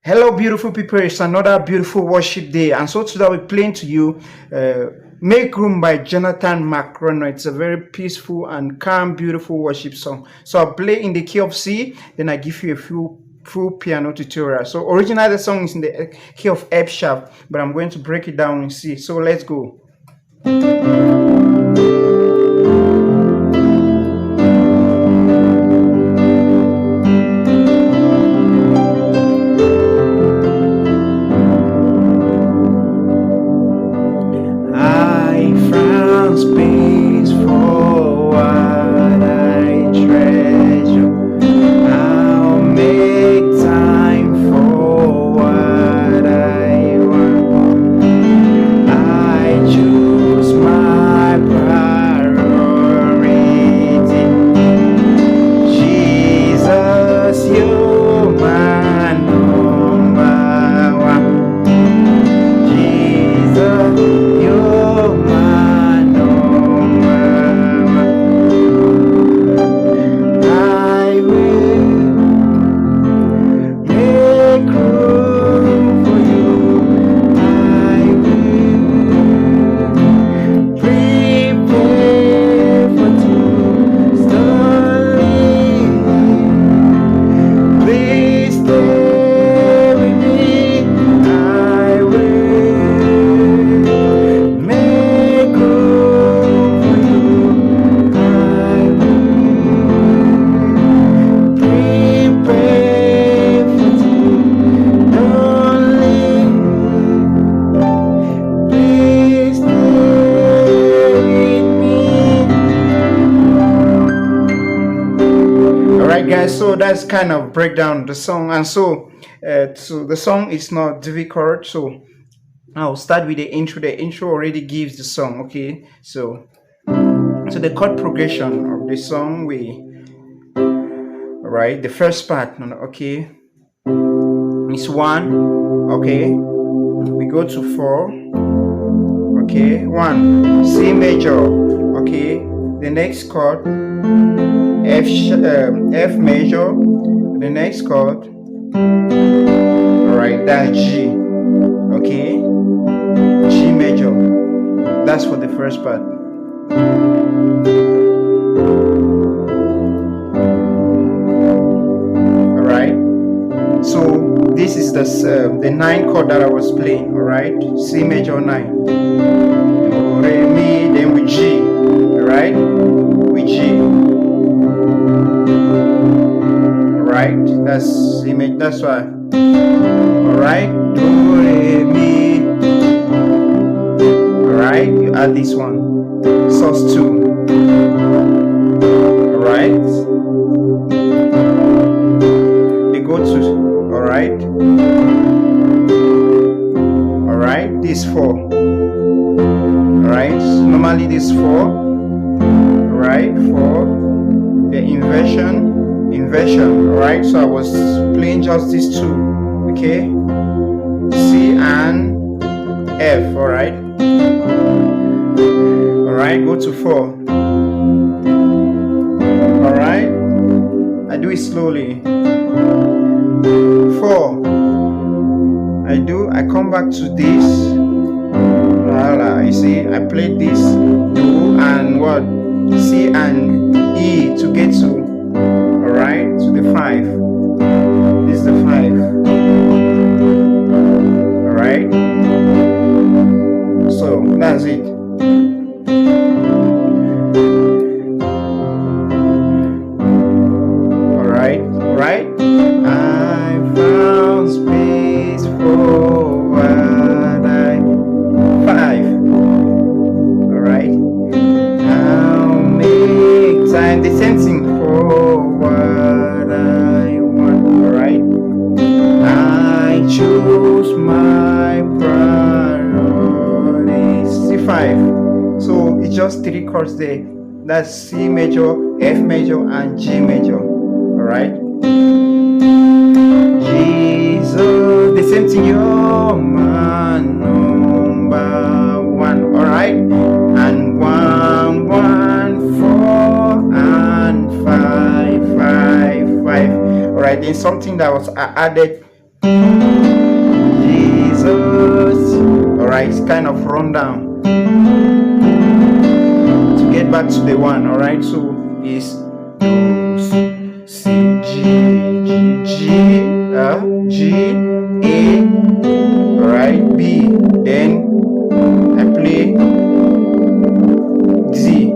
Hello, beautiful people. It's another beautiful worship day. And so today we're playing to you Make Room by Jonathan McReynolds. It's a very peaceful and calm, beautiful worship song. So I'll play in the key of C, then I give you a full piano tutorial. So originally the song is in the key of F sharp, but I'm going to break it down in C. So let's go. Space for what I treasure. I'll make time for what I want. I choose my priority. Jesus, you're my number one. Jesus, you're my guys, so that's kind of breakdown the song. And so the song is not difficult, so I'll start with the intro. The intro already gives the song. Okay, so the chord progression of the song, the first part, okay, is 1, okay, we go to 4, okay, 1 C major, okay, the next chord F major, the next chord, alright, that's G, okay, G major, that's for the first part. Alright, so this is the 9 chord that I was playing, alright, C major 9, do, re, mi, then with G, alright, with G. Right, that's image. That's why. All right, do re mi. All right, you add this one, sus 2. All right, they go to. All right, this 4. All right, normally this 4. All right, 4. The inversion. Alright, so I was playing just these 2, okay, C and F. Alright, go to 4. Alright, I do it slowly. 4, I come back to this. You see, I played this 2 and what, C and E to get to. Alright, to the 5. This is the 5. Alright, so that's it. Alright, I found space for what I 5. Alright, I'll make time. The same thing for what I want. Alright, I choose my priorities. C5. So it's just 3 chords there. That's C major, F major, and G major. Alright, Jesus, the same thing. You're my number one. Alright, and 1, 1, 4, and 5, 5, 5. Alright, then something that was added right? It's kind of run down to get back to the 1. All right, so it's C, G, G, A, all right, B. Then I play Z.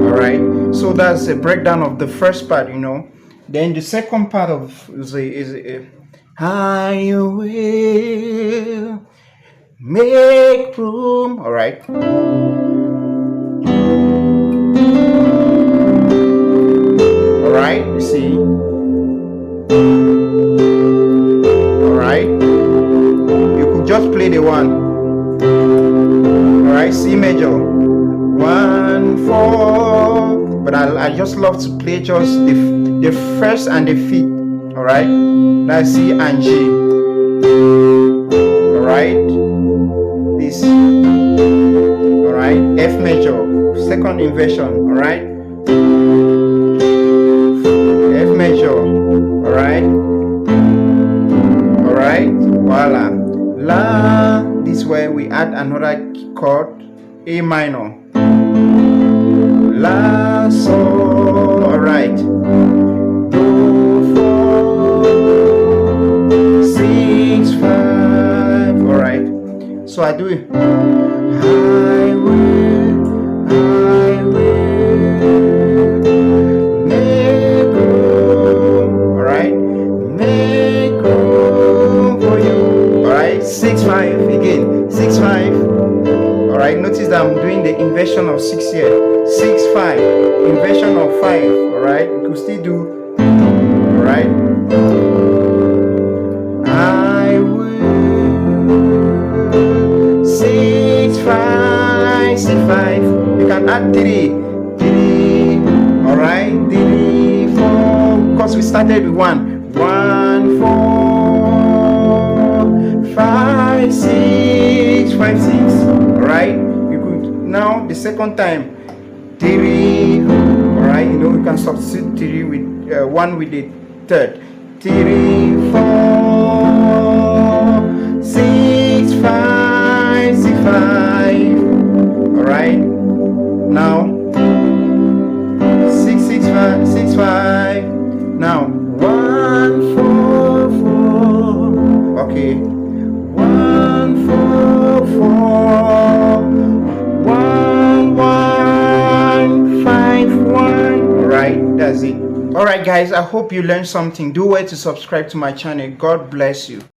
All right, so that's a breakdown of the first part, you know. Then the second part of is I will make room. All right. All right, you see. All right. You could just play the 1. All right, C major. 1, 4. But I just love to play just the first and the 5th. All right, that's C and G. All right, this. All right, F major, second inversion. All right, F major. All right, voila. La. This way we add another chord, A minor. La, sol. All right. So I do it. I will make room. All right, make room for you. All right, 6, 5 again. 6, 5. All right, notice that I'm doing the inversion of 6 here. 6, 5, inversion of 5. All right, we could still do. All right. I will. 6, 5, 6, 5. You can add 3. All right, 3, 4. Because we started with 1. 1, 4, 5, 6, 5, 6. All right. You could now the second time 3. All right. You know you can substitute 3 with 1 with the third. 3, 4, 6, 5, 6, 5. All right. Now 6, 6, 5, 6, 5. Now 1, 4, 4. Okay. 1, 4, 4. 1, 1, 5, 1. All right. That's it. All right, guys. I hope you learned something. Do well to subscribe to my channel. God bless you.